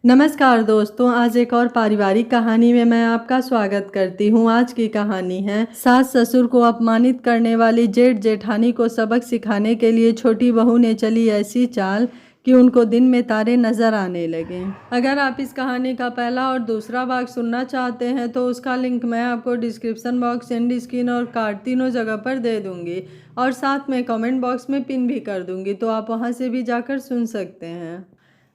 नमस्कार दोस्तों, आज एक और पारिवारिक कहानी में मैं आपका स्वागत करती हूँ। आज की कहानी है सास ससुर को अपमानित करने वाली जेठ जेठानी को सबक सिखाने के लिए छोटी बहू ने चली ऐसी चाल कि उनको दिन में तारे नजर आने लगे। अगर आप इस कहानी का पहला और दूसरा भाग सुनना चाहते हैं तो उसका लिंक मैं आपको डिस्क्रिप्शन बॉक्स, एंड स्क्रीन और कार्ड तीनों जगह पर दे दूंगी और साथ में कमेंट बॉक्स में पिन भी कर दूंगी, तो आप वहां से भी जाकर सुन सकते हैं।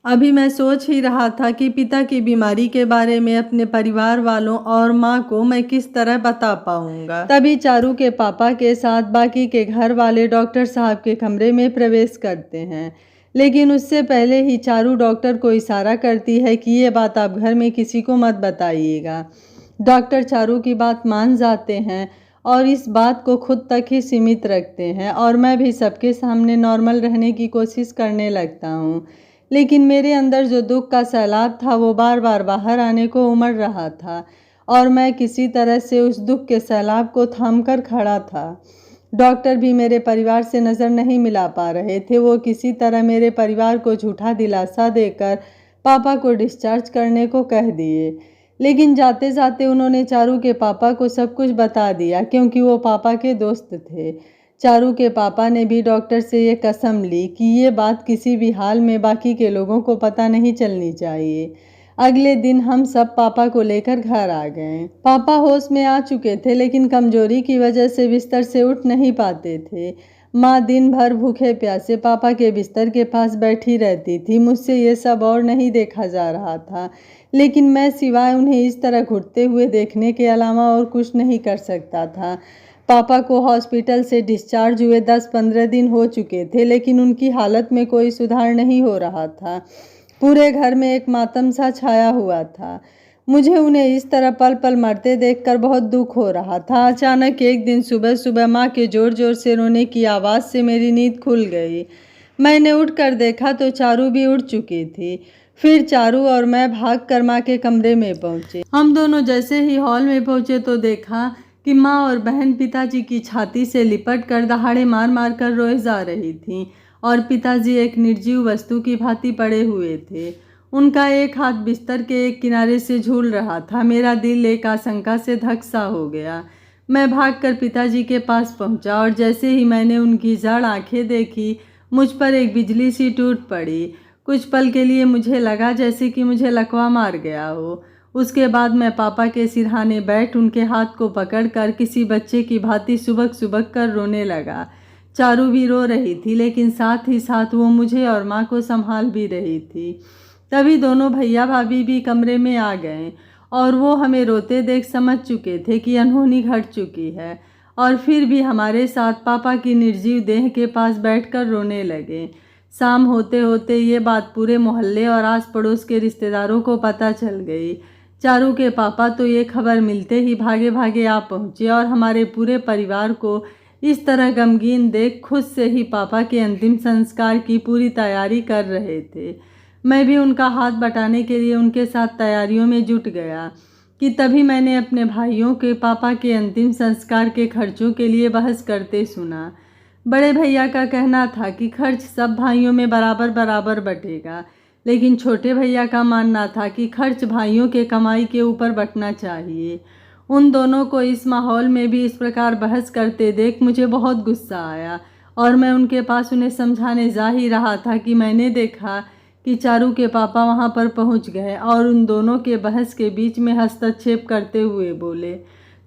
अभी मैं सोच ही रहा था कि पिता की बीमारी के बारे में अपने परिवार वालों और माँ को मैं किस तरह बता पाऊंगा। तभी चारू के पापा के साथ बाकी के घर वाले डॉक्टर साहब के कमरे में प्रवेश करते हैं, लेकिन उससे पहले ही चारू डॉक्टर को इशारा करती है कि ये बात आप घर में किसी को मत बताइएगा। डॉक्टर चारू की बात मान जाते हैं और इस बात को खुद तक ही सीमित रखते हैं और मैं भी सबके सामने नॉर्मल रहने की कोशिश करने लगता हूँ। लेकिन मेरे अंदर जो दुख का सैलाब था वो बार बार बाहर आने को उमड़ रहा था और मैं किसी तरह से उस दुख के सैलाब को थामकर खड़ा था। डॉक्टर भी मेरे परिवार से नज़र नहीं मिला पा रहे थे। वो किसी तरह मेरे परिवार को झूठा दिलासा देकर पापा को डिस्चार्ज करने को कह दिए, लेकिन जाते जाते उन्होंने चारू के पापा को सब कुछ बता दिया क्योंकि वो पापा के दोस्त थे। चारू के पापा ने भी डॉक्टर से ये कसम ली कि ये बात किसी भी हाल में बाकी के लोगों को पता नहीं चलनी चाहिए। अगले दिन हम सब पापा को लेकर घर आ गए। पापा होश में आ चुके थे, लेकिन कमजोरी की वजह से बिस्तर से उठ नहीं पाते थे। माँ दिन भर भूखे प्यासे पापा के बिस्तर के पास बैठी रहती थी। मुझसे ये सब और नहीं देखा जा रहा था, लेकिन मैं सिवाय उन्हें इस तरह घुटते हुए देखने के अलावा और कुछ नहीं कर सकता था। पापा को हॉस्पिटल से डिस्चार्ज हुए 10-15 दिन हो चुके थे, लेकिन उनकी हालत में कोई सुधार नहीं हो रहा था। पूरे घर में एक मातम सा छाया हुआ था। मुझे उन्हें इस तरह पल पल मरते देखकर बहुत दुख हो रहा था। अचानक एक दिन सुबह सुबह माँ के जोर जोर से रोने की आवाज़ से मेरी नींद खुल गई। मैंने उठकर देखा तो चारू भी उठ चुकी थी। फिर चारू और मैं भागकर माँ के कमरे में पहुँचे। हम दोनों जैसे ही हॉल में पहुँचे तो देखा कि माँ और बहन पिताजी की छाती से लिपट कर दहाड़े मार मार कर रोए जा रही थीं और पिताजी एक निर्जीव वस्तु की भांति पड़े हुए थे। उनका एक हाथ बिस्तर के एक किनारे से झूल रहा था। मेरा दिल एक आशंका से धक सा हो गया। मैं भागकर पिताजी के पास पहुंचा और जैसे ही मैंने उनकी जड़ आंखें देखी, मुझ पर एक बिजली सी टूट पड़ी। कुछ पल के लिए मुझे लगा जैसे कि मुझे लकवा मार गया हो। उसके बाद मैं पापा के सिरहाने बैठ उनके हाथ को पकड़कर किसी बच्चे की भांति सुबक सुबक कर रोने लगा। चारू भी रो रही थी, लेकिन साथ ही साथ वो मुझे और माँ को संभाल भी रही थी। तभी दोनों भैया भाभी भी कमरे में आ गए और वो हमें रोते देख समझ चुके थे कि अनहोनी घट चुकी है, और फिर भी हमारे साथ पापा की निर्जीव देह के पास बैठकर रोने लगे। शाम होते होते ये बात पूरे मोहल्ले और आस पड़ोस के रिश्तेदारों को पता चल गई। चारू के पापा तो ये खबर मिलते ही भागे भागे आ पहुँचे और हमारे पूरे परिवार को इस तरह गमगीन देख खुद से ही पापा के अंतिम संस्कार की पूरी तैयारी कर रहे थे। मैं भी उनका हाथ बटाने के लिए उनके साथ तैयारियों में जुट गया कि तभी मैंने अपने भाइयों के पापा के अंतिम संस्कार के खर्चों के लिए बहस करते सुना। बड़े भैया का कहना था कि खर्च सब भाइयों में बराबर बराबर बटेगा, लेकिन छोटे भैया का मानना था कि खर्च भाइयों के कमाई के ऊपर बंटना चाहिए। उन दोनों को इस माहौल में भी इस प्रकार बहस करते देख मुझे बहुत गुस्सा आया और मैं उनके पास उन्हें समझाने जा ही रहा था कि मैंने देखा कि चारू के पापा वहां पर पहुंच गए और उन दोनों के बहस के बीच में हस्तक्षेप करते हुए बोले,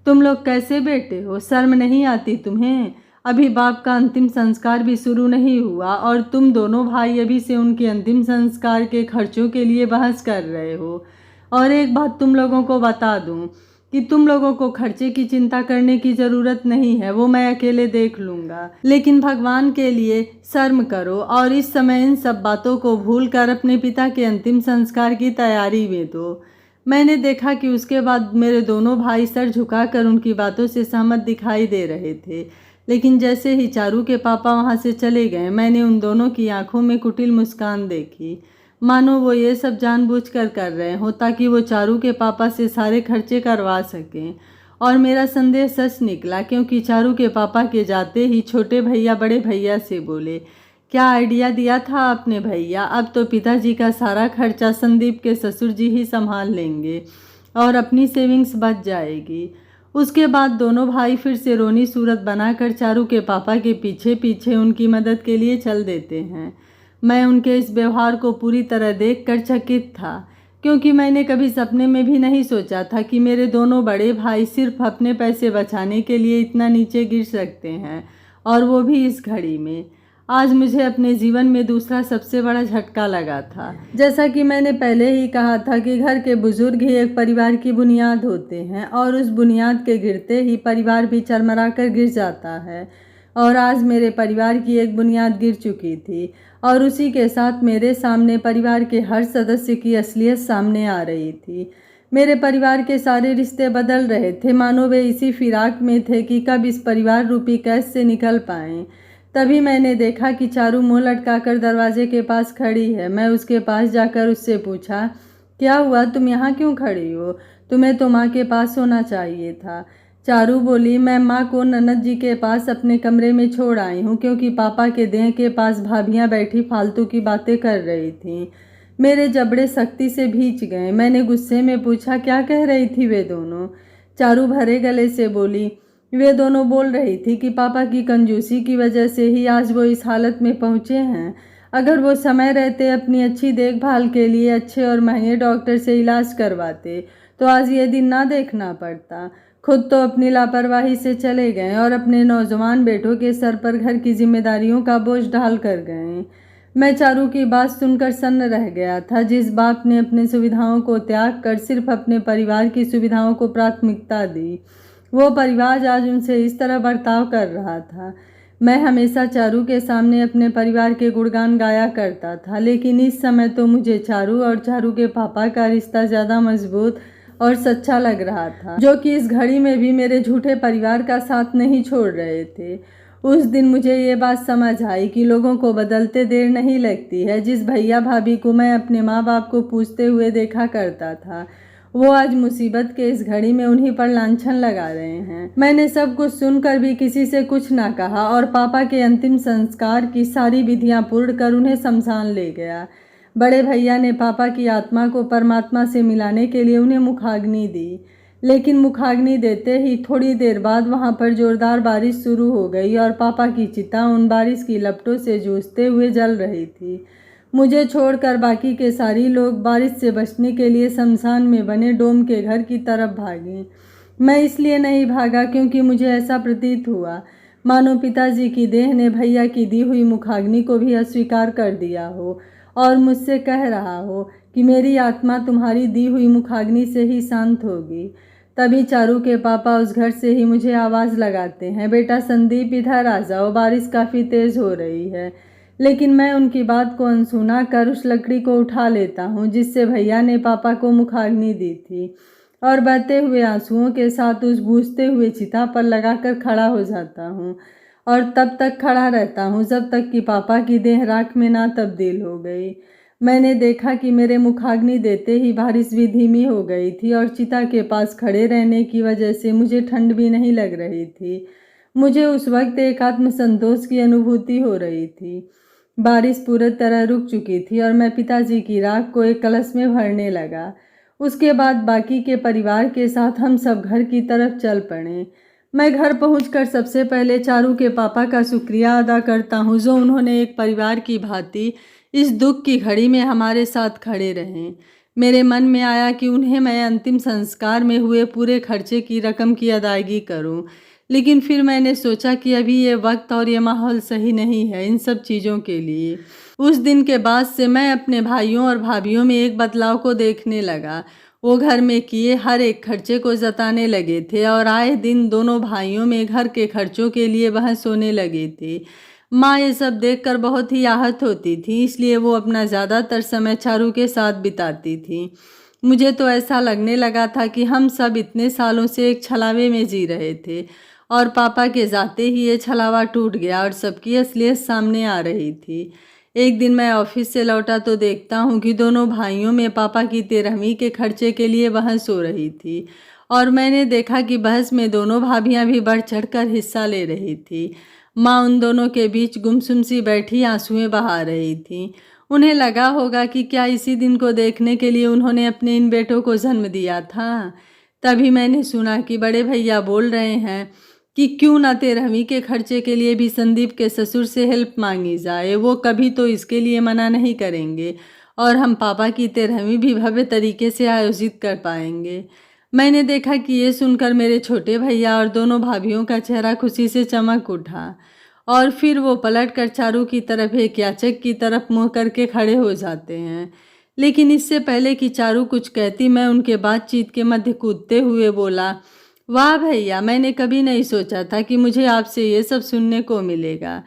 तुम लोग कैसे बेटे हो? शर्म नहीं आती तुम्हें? अभी बाप का अंतिम संस्कार भी शुरू नहीं हुआ और तुम दोनों भाई अभी से उनके अंतिम संस्कार के खर्चों के लिए बहस कर रहे हो। और एक बात तुम लोगों को बता दूं कि तुम लोगों को खर्चे की चिंता करने की ज़रूरत नहीं है, वो मैं अकेले देख लूँगा। लेकिन भगवान के लिए शर्म करो और इस समय इन सब बातों को भूल कर अपने पिता के अंतिम संस्कार की तैयारी में दो। मैंने देखा कि उसके बाद मेरे दोनों भाई सर झुकाकर उनकी बातों से सहमत दिखाई दे रहे थे, लेकिन जैसे ही चारू के पापा वहाँ से चले गए, मैंने उन दोनों की आंखों में कुटिल मुस्कान देखी, मानो वो ये सब जानबूझकर कर रहे हो ताकि वो चारू के पापा से सारे खर्चे करवा सकें। और मेरा संदेह सच निकला, क्योंकि चारू के पापा के जाते ही छोटे भैया बड़े भैया से बोले क्या आइडिया दिया था आपने भैया। अब तो पिताजी का सारा खर्चा संदीप के ससुर जी ही संभाल लेंगे और अपनी सेविंग्स बच जाएगी। उसके बाद दोनों भाई फिर से रोनी सूरत बनाकर चारू के पापा के पीछे पीछे उनकी मदद के लिए चल देते हैं। मैं उनके इस व्यवहार को पूरी तरह देखकर चकित था, क्योंकि मैंने कभी सपने में भी नहीं सोचा था कि मेरे दोनों बड़े भाई सिर्फ अपने पैसे बचाने के लिए इतना नीचे गिर सकते हैं, और वो भी इस घड़ी में। आज मुझे अपने जीवन में दूसरा सबसे बड़ा झटका लगा था। जैसा कि मैंने पहले ही कहा था कि घर के बुजुर्ग ही एक परिवार की बुनियाद होते हैं, और उस बुनियाद के गिरते ही परिवार भी चरमरा कर गिर जाता है। और आज मेरे परिवार की एक बुनियाद गिर चुकी थी, और उसी के साथ मेरे सामने परिवार के हर सदस्य की असलियत सामने आ रही थी। मेरे परिवार के सारे रिश्ते बदल रहे थे, मानो वे इसी फिराक में थे कि कब इस परिवार रूपी कैद से निकल पाएं। तभी मैंने देखा कि चारू मुंह लटकाकर दरवाजे के पास खड़ी है। मैं उसके पास जाकर उससे पूछा, क्या हुआ, तुम यहाँ क्यों खड़ी हो? तुम्हें तो माँ के पास होना चाहिए था। चारू बोली, मैं माँ को ननद जी के पास अपने कमरे में छोड़ आई हूँ, क्योंकि पापा के देह के पास भाभियाँ बैठी फालतू की बातें कर रही थीं। मेरे जबड़े सख्ती से भींच गए। मैंने गुस्से में पूछा, क्या कह रही थी वे दोनों? चारू भरे गले से बोली, वे दोनों बोल रही थी कि पापा की कंजूसी की वजह से ही आज वो इस हालत में पहुँचे हैं। अगर वो समय रहते अपनी अच्छी देखभाल के लिए अच्छे और महंगे डॉक्टर से इलाज करवाते तो आज ये दिन ना देखना पड़ता। खुद तो अपनी लापरवाही से चले गए और अपने नौजवान बेटों के सर पर घर की जिम्मेदारियों का बोझ डाल कर गए। मैं चारू की बात सुनकर सन्न रह गया था। जिस बाप ने अपनी सुविधाओं को त्याग कर सिर्फ अपने परिवार की सुविधाओं को प्राथमिकता दी, वो परिवार आज उनसे इस तरह बर्ताव कर रहा था। मैं हमेशा चारू के सामने अपने परिवार के गुणगान गाया करता था, लेकिन इस समय तो मुझे चारू और चारू के पापा का रिश्ता ज़्यादा मजबूत और सच्चा लग रहा था, जो कि इस घड़ी में भी मेरे झूठे परिवार का साथ नहीं छोड़ रहे थे। उस दिन मुझे ये बात समझ आई कि लोगों को बदलते देर नहीं लगती है। जिस भैया भाभी को मैं अपने माँ बाप को पूछते हुए देखा करता था, वो आज मुसीबत के इस घड़ी में उन्हीं पर लांछन लगा रहे हैं। मैंने सब कुछ सुनकर भी किसी से कुछ ना कहा और पापा के अंतिम संस्कार की सारी विधियां पूर्ण कर उन्हें शमशान ले गया। बड़े भैया ने पापा की आत्मा को परमात्मा से मिलाने के लिए उन्हें मुखाग्नि दी, लेकिन मुखाग्नि देते ही थोड़ी देर बाद वहां पर जोरदार बारिश शुरू हो गई और पापा की चिता उन बारिश की लपटों से जूझते हुए जल रही थी। मुझे छोड़कर बाकी के सारी लोग बारिश से बचने के लिए शमशान में बने डोम के घर की तरफ भागे। मैं इसलिए नहीं भागा क्योंकि मुझे ऐसा प्रतीत हुआ मानो पिताजी की देह ने भैया की दी हुई मुखाग्नि को भी अस्वीकार कर दिया हो और मुझसे कह रहा हो कि मेरी आत्मा तुम्हारी दी हुई मुखाग्नि से ही शांत होगी। तभी चारू के पापा उस घर से ही मुझे आवाज़ लगाते हैं, बेटा संदीप इधर आ जाओ, बारिश काफ़ी तेज़ हो रही है। लेकिन मैं उनकी बात को अनसुना कर उस लकड़ी को उठा लेता हूँ जिससे भैया ने पापा को मुखाग्नि दी थी, और बहते हुए आंसुओं के साथ उस बूझते हुए चिता पर लगाकर खड़ा हो जाता हूँ और तब तक खड़ा रहता हूँ जब तक कि पापा की देह राख में ना तब्दील हो गई। मैंने देखा कि मेरे मुखाग्नि देते ही बारिश भी धीमी हो गई थी और चिता के पास खड़े रहने की वजह से मुझे ठंड भी नहीं लग रही थी। मुझे उस वक्त एक आत्मसंतोष की अनुभूति हो रही थी। बारिश पूरी तरह रुक चुकी थी और मैं पिताजी की राख को एक कलश में भरने लगा। उसके बाद बाकी के परिवार के साथ हम सब घर की तरफ चल पड़े। मैं घर पहुंचकर सबसे पहले चारू के पापा का शुक्रिया अदा करता हूं, जो उन्होंने एक परिवार की भांति इस दुख की घड़ी में हमारे साथ खड़े रहे। मेरे मन में आया कि उन्हें मैं अंतिम संस्कार में हुए पूरे खर्चे की रकम की अदायगी करूं, लेकिन फिर मैंने सोचा कि अभी ये वक्त और ये माहौल सही नहीं है इन सब चीज़ों के लिए। उस दिन के बाद से मैं अपने भाइयों और भाभियों में एक बदलाव को देखने लगा। वो घर में किए हर एक खर्चे को जताने लगे थे और आए दिन दोनों भाइयों में घर के खर्चों के लिए बहस होने लगे थे। माँ ये सब देखकर बहुत ही आहत होती थी, इसलिए वो अपना ज़्यादातर समय चारू के साथ बिताती थी। मुझे तो ऐसा लगने लगा था कि हम सब इतने सालों से एक छलावे में जी रहे थे और पापा के जाते ही ये छलावा टूट गया और सबकी असलियत सामने आ रही थी। एक दिन मैं ऑफिस से लौटा तो देखता हूँ कि दोनों भाइयों में पापा की 13वीं के खर्चे के लिए बहस हो रही थी और मैंने देखा कि बहस में दोनों भाभियाँ भी बढ़ चढ़कर हिस्सा ले रही थी। माँ उन दोनों के बीच गुमसुम सी बैठी आंसुएं बहा रही थी। उन्हें लगा होगा कि क्या इसी दिन को देखने के लिए उन्होंने अपने इन बेटों को जन्म दिया था। तभी मैंने सुना कि बड़े भैया बोल रहे हैं कि क्यों ना 13वीं के खर्चे के लिए भी संदीप के ससुर से हेल्प मांगी जाए। वो कभी तो इसके लिए मना नहीं करेंगे और हम पापा की 13वीं भी भव्य तरीके से आयोजित कर पाएंगे। मैंने देखा कि ये सुनकर मेरे छोटे भैया और दोनों भाभियों का चेहरा खुशी से चमक उठा और फिर वो पलट कर चारू की तरफ एक याचक की तरफ मुँह करके खड़े हो जाते हैं। लेकिन इससे पहले कि चारू कुछ कहती, मैं उनके बातचीत के मध्य कूदते हुए बोला, वाह भैया, मैंने कभी नहीं सोचा था कि मुझे आपसे ये सब सुनने को मिलेगा।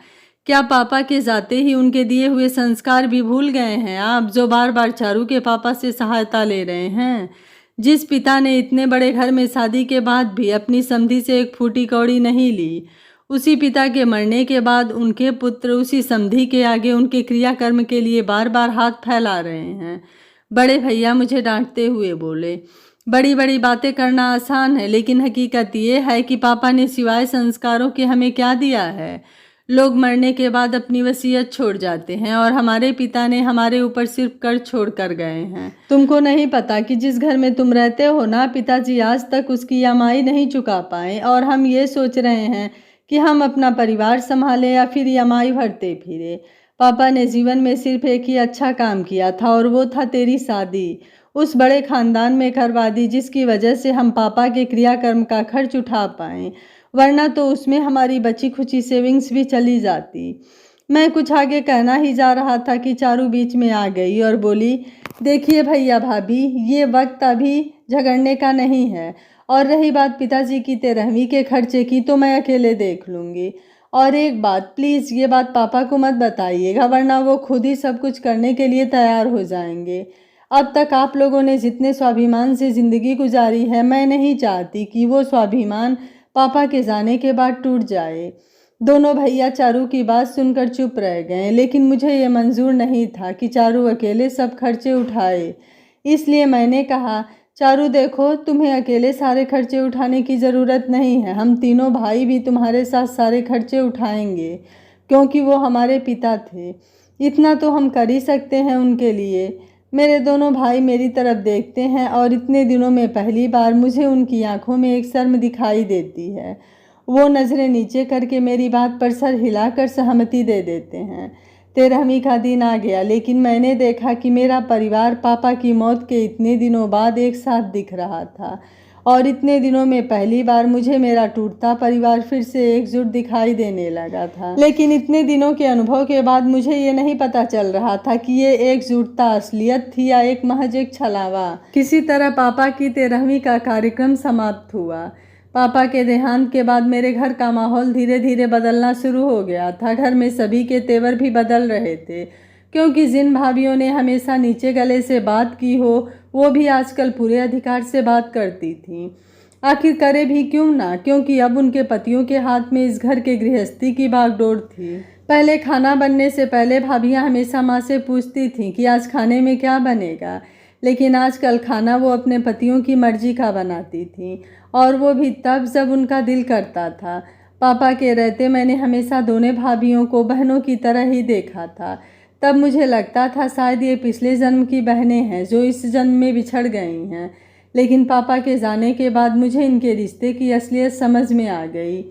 क्या पापा के जाते ही उनके दिए हुए संस्कार भी भूल गए हैं आप, जो बार बार चारू के पापा से सहायता ले रहे हैं? जिस पिता ने इतने बड़े घर में शादी के बाद भी अपनी समधी से एक फूटी कौड़ी नहीं ली, उसी पिता के मरने के बाद उनके पुत्र उसी समधी के आगे उनके क्रियाकर्म के लिए बार बार हाथ फैला रहे हैं। बड़े भैया मुझे डांटते हुए बोले, बड़ी बड़ी बातें करना आसान है, लेकिन हकीकत ये है कि पापा ने सिवाय संस्कारों के हमें क्या दिया है? लोग मरने के बाद अपनी वसीयत छोड़ जाते हैं और हमारे पिता ने हमारे ऊपर सिर्फ कर्ज छोड़ कर गए हैं। तुमको नहीं पता कि जिस घर में तुम रहते हो ना, पिताजी आज तक उसकी ईएमआई नहीं चुका पाए और हम ये सोच रहे हैं कि हम अपना परिवार संभालें या फिर ईएमआई भरते फिरे। पापा ने जीवन में सिर्फ एक ही अच्छा काम किया था और वो था तेरी शादी उस बड़े खानदान में करवा दी जिसकी वजह से हम पापा के क्रियाकर्म का खर्च उठा पाएँ, वरना तो उसमें हमारी बची खुची सेविंग्स भी चली जाती। मैं कुछ आगे कहना ही जा रहा था कि चारू बीच में आ गई और बोली, देखिए भैया भाभी, ये वक्त अभी झगड़ने का नहीं है और रही बात पिताजी की 13वीं के खर्चे की तो मैं अकेले देख लूँगी। और एक बात, प्लीज़ ये बात पापा को मत बताइएगा, वरना वो खुद ही सब कुछ करने के लिए तैयार हो जाएंगे। अब तक आप लोगों ने जितने स्वाभिमान से ज़िंदगी गुजारी है, मैं नहीं चाहती कि वो स्वाभिमान पापा के जाने के बाद टूट जाए। दोनों भैया चारू की बात सुनकर चुप रह गए, लेकिन मुझे ये मंजूर नहीं था कि चारू अकेले सब खर्चे उठाए। इसलिए मैंने कहा, चारू देखो, तुम्हें अकेले सारे खर्चे उठाने की ज़रूरत नहीं है। हम तीनों भाई भी तुम्हारे साथ सारे खर्चे उठाएंगे, क्योंकि वो हमारे पिता थे। इतना तो हम कर ही सकते हैं उनके लिए। मेरे दोनों भाई मेरी तरफ देखते हैं और इतने दिनों में पहली बार मुझे उनकी आंखों में एक शर्म दिखाई देती है। वो नज़रें नीचे करके मेरी बात पर सर हिलाकर सहमति दे देते हैं। 13वीं का दिन आ गया, लेकिन मैंने देखा कि मेरा परिवार पापा की मौत के इतने दिनों बाद एक साथ दिख रहा था और इतने दिनों में पहली बार मुझे मेरा टूटता परिवार फिर से एकजुट दिखाई देने लगा था। लेकिन इतने दिनों के अनुभव के बाद मुझे ये नहीं पता चल रहा था कि ये एकजुटता असलियत थी या एक महज एक छलावा। किसी तरह पापा की 13वीं का कार्यक्रम समाप्त हुआ। पापा के देहांत के बाद मेरे घर का माहौल धीरे धीरे बदलना शुरू हो गया था। घर में सभी के तेवर भी बदल रहे थे, क्योंकि जिन भाभियों ने हमेशा नीचे गले से बात की हो, वो भी आजकल पूरे अधिकार से बात करती थीं। आखिर करे भी क्यों ना, क्योंकि अब उनके पतियों के हाथ में इस घर के गृहस्थी की बागडोर थी। पहले खाना बनने से पहले भाभियां हमेशा माँ से पूछती थीं कि आज खाने में क्या बनेगा, लेकिन आजकल खाना वो अपने पतियों की मर्जी का बनाती थीं, और वो भी तब जब उनका दिल करता था। पापा के रहते मैंने हमेशा दोनों भाभियों को बहनों की तरह ही देखा था। तब मुझे लगता था शायद ये पिछले जन्म की बहनें हैं जो इस जन्म में बिछड़ गई हैं, लेकिन पापा के जाने के बाद मुझे इनके रिश्ते की असलियत समझ में आ गई।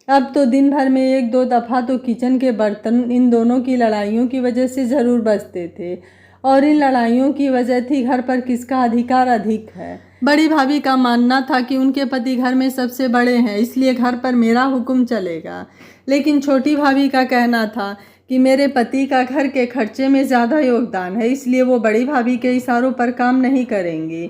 अब तो दिन भर में एक दो दफ़ा तो किचन के बर्तन इन दोनों की लड़ाइयों की वजह से ज़रूर बजते थे, और इन लड़ाइयों की वजह थी घर पर किसका अधिकार अधिक है। बड़ी भाभी का मानना था कि उनके पति घर में सबसे बड़े हैं, इसलिए घर पर मेरा हुक्म चलेगा। लेकिन छोटी भाभी का कहना था कि मेरे पति का घर के खर्चे में ज़्यादा योगदान है, इसलिए वो बड़ी भाभी के इशारों पर काम नहीं करेंगी।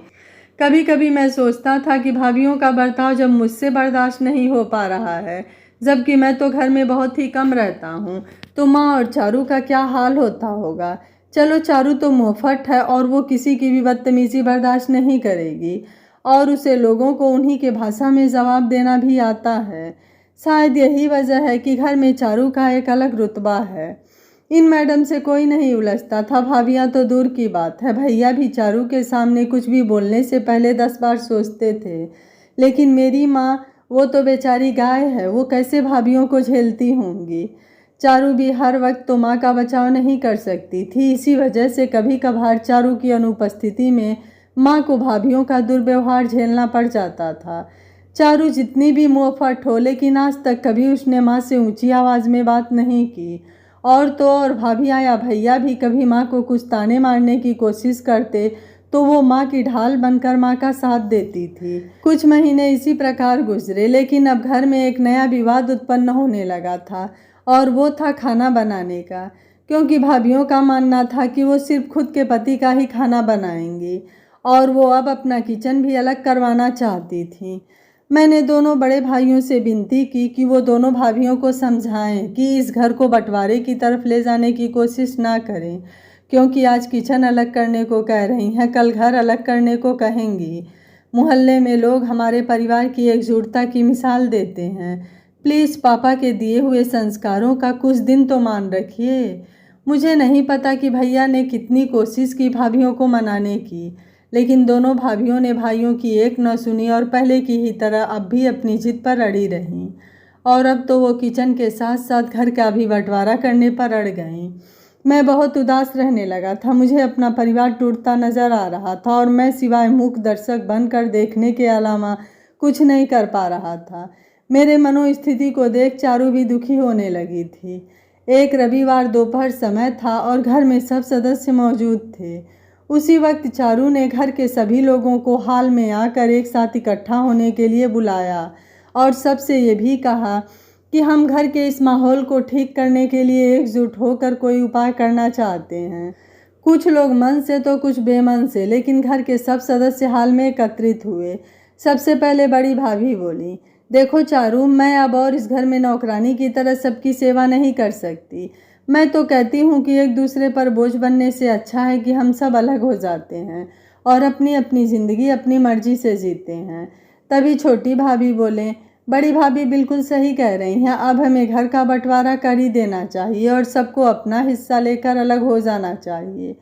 कभी कभी मैं सोचता था कि भाभियों का बर्ताव जब मुझसे बर्दाश्त नहीं हो पा रहा है, जबकि मैं तो घर में बहुत ही कम रहता हूँ, तो माँ और चारू का क्या हाल होता होगा। चलो, चारू तो मुँहफट है और वो किसी की भी बदतमीज़ी बर्दाश्त नहीं करेगी, और उसे लोगों को उन्हीं के भाषा में जवाब देना भी आता है। शायद यही वजह है कि घर में चारू का एक अलग रुतबा है। इन मैडम से कोई नहीं उलझता था, भाभियाँ तो दूर की बात है। भैया भी चारू के सामने कुछ भी बोलने से पहले 10 बार सोचते थे, लेकिन मेरी माँ वो तो बेचारी गाय है, वो कैसे भाभीयों को झेलती होंगी। चारू भी हर वक्त तो माँ का बचाव नहीं कर सकती थी, इसी वजह से कभी कभार चारू की अनुपस्थिति में माँ को भाभीयों का दुर्व्यवहार झेलना पड़ जाता था। चारू जितनी भी मुँहफट हो, लेकिन आज तक कभी उसने माँ से ऊंची आवाज़ में बात नहीं की। और तो और भाभियाँ या भैया भी कभी माँ को कुछ ताने मारने की कोशिश करते तो वो माँ की ढाल बनकर माँ का साथ देती थी। कुछ महीने इसी प्रकार गुजरे, लेकिन अब घर में एक नया विवाद उत्पन्न होने लगा था और वो था खाना बनाने का, क्योंकि भाभीयों का मानना था कि वो सिर्फ खुद के पति का ही खाना बनाएंगी और वो अब अपना किचन भी अलग करवाना चाहती थी। मैंने दोनों बड़े भाइयों से विनती की कि वो दोनों भाभियों को समझाएं कि इस घर को बंटवारे की तरफ ले जाने की कोशिश ना करें, क्योंकि आज किचन अलग करने को कह रही हैं, कल घर अलग करने को कहेंगी। मोहल्ले में लोग हमारे परिवार की एकजुटता की मिसाल देते हैं। प्लीज़ पापा के दिए हुए संस्कारों का कुछ दिन तो मान रखिए। मुझे नहीं पता कि भैया ने कितनी कोशिश की भाभियों को मनाने की, लेकिन दोनों भाभियों ने भाइयों की एक न सुनी और पहले की ही तरह अब भी अपनी जिद पर अड़ी रहीं। और अब तो वो किचन के साथ साथ घर का भी बंटवारा करने पर अड़ गईं। मैं बहुत उदास रहने लगा था। मुझे अपना परिवार टूटता नजर आ रहा था और मैं सिवाय मूक दर्शक बनकर देखने के अलावा कुछ नहीं कर पा रहा था। मेरे मनोस्थिति को देख चारू भी दुखी होने लगी थी। एक रविवार दोपहर समय था और घर में सब सदस्य मौजूद थे। उसी वक्त चारू ने घर के सभी लोगों को हॉल में आकर एक साथ इकट्ठा होने के लिए बुलाया और सबसे ये भी कहा कि हम घर के इस माहौल को ठीक करने के लिए एकजुट होकर कोई उपाय करना चाहते हैं। कुछ लोग मन से तो कुछ बेमन से, लेकिन घर के सब सदस्य हाल में एकत्रित हुए। सबसे पहले बड़ी भाभी बोली, देखो चारू, मैं अब और इस घर में नौकरानी की तरह सबकी सेवा नहीं कर सकती। मैं तो कहती हूँ कि एक दूसरे पर बोझ बनने से अच्छा है कि हम सब अलग हो जाते हैं और अपनी अपनी ज़िंदगी अपनी मर्जी से जीते हैं। तभी छोटी भाभी बोले, बड़ी भाभी बिल्कुल सही कह रही हैं, अब हमें घर का बंटवारा कर ही देना चाहिए और सबको अपना हिस्सा लेकर अलग हो जाना चाहिए।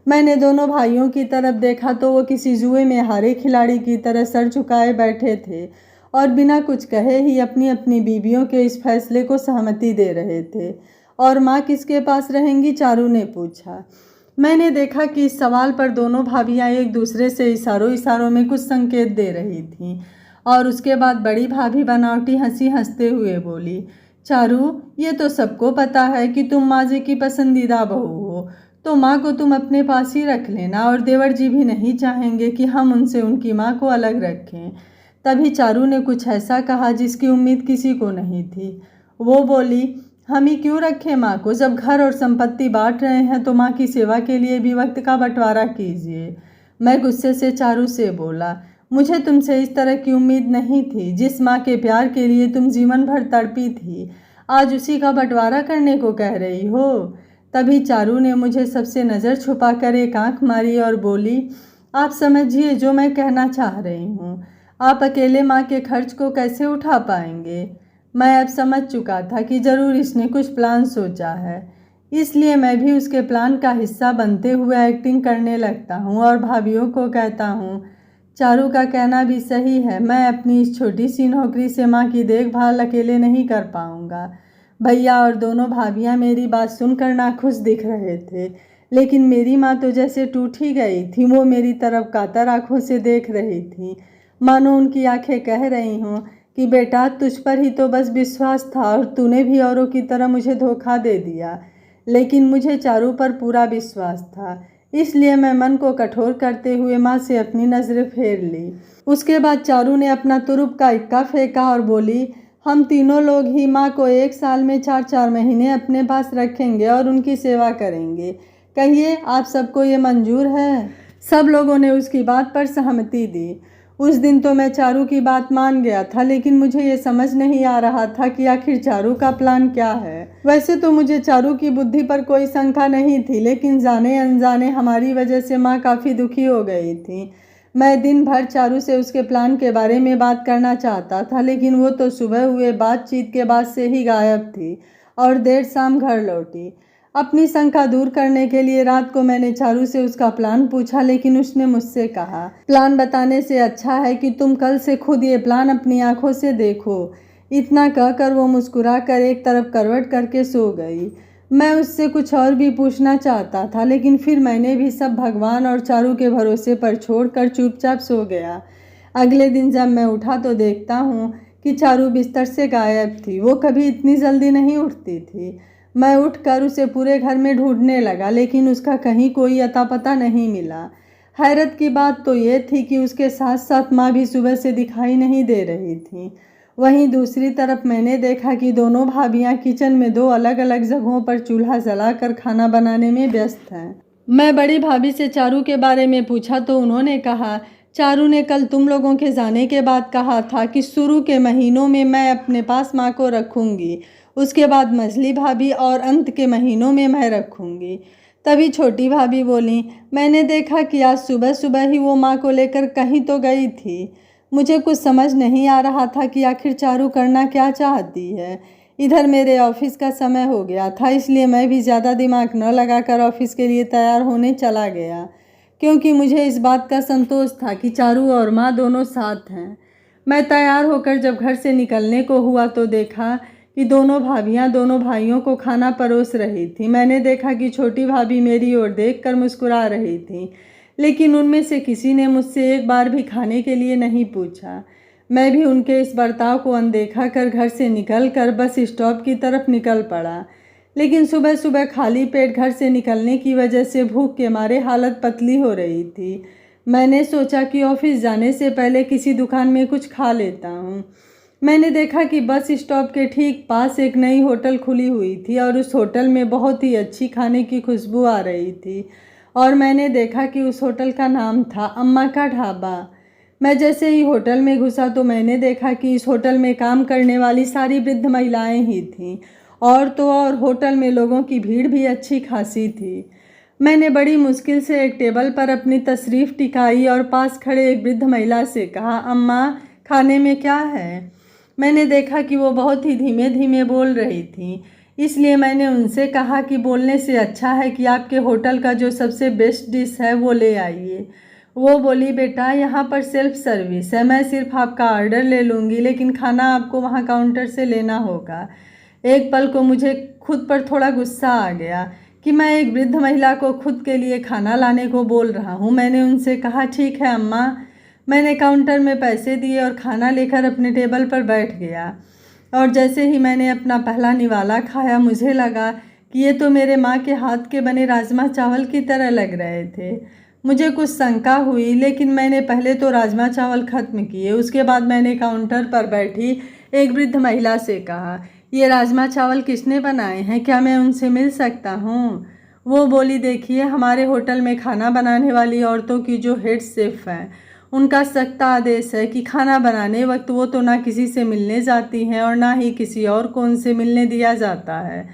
मैंने दोनों भाइयों की तरफ देखा तो वो किसी जुए में हारे खिलाड़ी की तरह सर झुकाए बैठे थे और बिना कुछ कहे ही अपनी अपनी बीवियों के इस फैसले को सहमति दे रहे थे। और माँ किसके पास रहेंगी? चारू ने पूछा। मैंने देखा कि इस सवाल पर दोनों भाभियाँ एक दूसरे से इशारों इशारों में कुछ संकेत दे रही थीं और उसके बाद बड़ी भाभी बनावटी हंसी हंसते हुए बोली, चारू, ये तो सबको पता है कि तुम माँ जी की पसंदीदा बहू हो, तो माँ को तुम अपने पास ही रख लेना और देवर जी भी नहीं चाहेंगे कि हम उनसे उनकी माँ को अलग रखें। तभी चारू ने कुछ ऐसा कहा जिसकी उम्मीद किसी को नहीं थी। वो बोली, हम ही क्यों रखें माँ को? जब घर और संपत्ति बांट रहे हैं तो माँ की सेवा के लिए भी वक्त का बंटवारा कीजिए। मैं गुस्से से चारू से बोला, मुझे तुमसे इस तरह की उम्मीद नहीं थी। जिस माँ के प्यार के लिए तुम जीवन भर तड़पी थी, आज उसी का बंटवारा करने को कह रही हो। तभी चारू ने मुझे सबसे नज़र छुपा कर एक आँख मारी और बोली, आप समझिए जो मैं कहना चाह रही हूँ। आप अकेले माँ के खर्च को कैसे उठा पाएंगे? मैं अब समझ चुका था कि ज़रूर इसने कुछ प्लान सोचा है, इसलिए मैं भी उसके प्लान का हिस्सा बनते हुए एक्टिंग करने लगता हूँ और भाभियों को कहता हूँ, चारू का कहना भी सही है, मैं अपनी इस छोटी सी नौकरी से माँ की देखभाल अकेले नहीं कर पाऊँगा। भैया और दोनों भाभियाँ मेरी बात सुनकर नाखुश दिख रहे थे, लेकिन मेरी माँ तो जैसे टूट ही गई थी। वो मेरी तरफ कातर आँखों से देख रही थी, मानो उनकी आंखें कह रही हों कि बेटा, तुझ पर ही तो बस विश्वास था और तूने भी औरों की तरह मुझे धोखा दे दिया। लेकिन मुझे चारू पर पूरा विश्वास था, इसलिए मैं मन को कठोर करते हुए माँ से अपनी नज़रें फेर ली। उसके बाद चारू ने अपना तुरुप का इक्का फेंका और बोली, हम तीनों लोग ही माँ को 1 साल में 4-4 महीने अपने पास रखेंगे और उनकी सेवा करेंगे। कहिए, आप सबको ये मंजूर है? सब लोगों ने उसकी बात पर सहमति दी। उस दिन तो मैं चारू की बात मान गया था, लेकिन मुझे ये समझ नहीं आ रहा था कि आखिर चारू का प्लान क्या है। वैसे तो मुझे चारू की बुद्धि पर कोई शंका नहीं थी, लेकिन जाने अनजाने हमारी वजह से माँ काफ़ी दुखी हो गई थी। मैं दिन भर चारू से उसके प्लान के बारे में बात करना चाहता था, लेकिन वो तो सुबह हुए बातचीत के बाद से ही गायब थी और देर शाम घर लौटी। अपनी शंका दूर करने के लिए रात को मैंने चारू से उसका प्लान पूछा, लेकिन उसने मुझसे कहा, प्लान बताने से अच्छा है कि तुम कल से खुद ये प्लान अपनी आंखों से देखो। इतना कहकर वो मुस्कुरा कर एक तरफ करवट करके सो गई। मैं उससे कुछ और भी पूछना चाहता था, लेकिन फिर मैंने भी सब भगवान और चारू के भरोसे पर छोड़कर चुपचाप सो गया। अगले दिन जब मैं उठा तो देखता हूँ कि चारू बिस्तर से गायब थी। वो कभी इतनी जल्दी नहीं उठती थी। मैं उठकर उसे पूरे घर में ढूंढने लगा, लेकिन उसका कहीं कोई अता पता नहीं मिला। हैरत की बात तो ये थी कि उसके साथ साथ माँ भी सुबह से दिखाई नहीं दे रही थी। वहीं दूसरी तरफ मैंने देखा कि दोनों भाभियाँ किचन में दो अलग अलग जगहों पर चूल्हा जलाकर खाना बनाने में व्यस्त हैं। मैं बड़ी भाभी से चारू के बारे में पूछा तो उन्होंने कहा, चारू ने कल तुम लोगों के जाने के बाद कहा था कि शुरू के महीनों में मैं अपने पास माँ को रखूँगी, उसके बाद मझली भाभी और अंत के महीनों में मैं रखूँगी। तभी छोटी भाभी बोली, मैंने देखा कि आज सुबह सुबह ही वो माँ को लेकर कहीं तो गई थी। मुझे कुछ समझ नहीं आ रहा था कि आखिर चारू करना क्या चाहती है। इधर मेरे ऑफिस का समय हो गया था, इसलिए मैं भी ज़्यादा दिमाग न लगाकर ऑफिस के लिए तैयार होने चला गया, क्योंकि मुझे इस बात का संतोष था कि चारू और माँ दोनों साथ हैं। मैं तैयार होकर जब घर से निकलने को हुआ तो देखा कि दोनों भाभियाँ दोनों भाइयों को खाना परोस रही थी। मैंने देखा कि छोटी भाभी मेरी ओर देखकर मुस्कुरा रही थी, लेकिन उनमें से किसी ने मुझसे एक बार भी खाने के लिए नहीं पूछा। मैं भी उनके इस बर्ताव को अनदेखा कर घर से निकलकर बस स्टॉप की तरफ निकल पड़ा। लेकिन सुबह सुबह खाली पेट घर से निकलने की वजह से भूख के मारे हालत पतली हो रही थी। मैंने सोचा कि ऑफिस जाने से पहले किसी दुकान में कुछ खा लेता हूँ। मैंने देखा कि बस स्टॉप के ठीक पास एक नई होटल खुली हुई थी और उस होटल में बहुत ही अच्छी खाने की खुशबू आ रही थी। और मैंने देखा कि उस होटल का नाम था अम्मा का ढाबा। मैं जैसे ही होटल में घुसा तो मैंने देखा कि इस होटल में काम करने वाली सारी वृद्ध महिलाएं ही थीं, और तो और होटल में लोगों की भीड़ भी अच्छी खासी थी। मैंने बड़ी मुश्किल से एक टेबल पर अपनी तशरीफ़ टिकाई और पास खड़े एक वृद्ध महिला से कहा, अम्मा खाने में क्या है? मैंने देखा कि वो बहुत ही धीमे धीमे बोल रही थी, इसलिए मैंने उनसे कहा कि बोलने से अच्छा है कि आपके होटल का जो सबसे बेस्ट डिश है वो ले आइए। वो बोली, बेटा यहाँ पर सेल्फ सर्विस है, मैं सिर्फ आपका ऑर्डर ले लूँगी, लेकिन खाना आपको वहाँ काउंटर से लेना होगा। एक पल को मुझे खुद पर थोड़ा गुस्सा आ गया कि मैं एक वृद्ध महिला को खुद के लिए खाना लाने को बोल रहा हूँ। मैंने उनसे कहा, ठीक है अम्मा। मैंने काउंटर में पैसे दिए और खाना लेकर अपने टेबल पर बैठ गया, और जैसे ही मैंने अपना पहला निवाला खाया मुझे लगा कि ये तो मेरे माँ के हाथ के बने राजमा चावल की तरह लग रहे थे। मुझे कुछ शंका हुई, लेकिन मैंने पहले तो राजमा चावल ख़त्म किए। उसके बाद मैंने काउंटर पर बैठी एक वृद्ध महिला से कहा, ये राजमा चावल किसने बनाए हैं, क्या मैं उनसे मिल सकता हूँ? वो बोली, देखिए हमारे होटल में खाना बनाने वाली औरतों की जो हेड शेफ़ हैं, उनका सख्त आदेश है कि खाना बनाने वक्त वो तो ना किसी से मिलने जाती हैं और ना ही किसी और को उनसे मिलने दिया जाता है,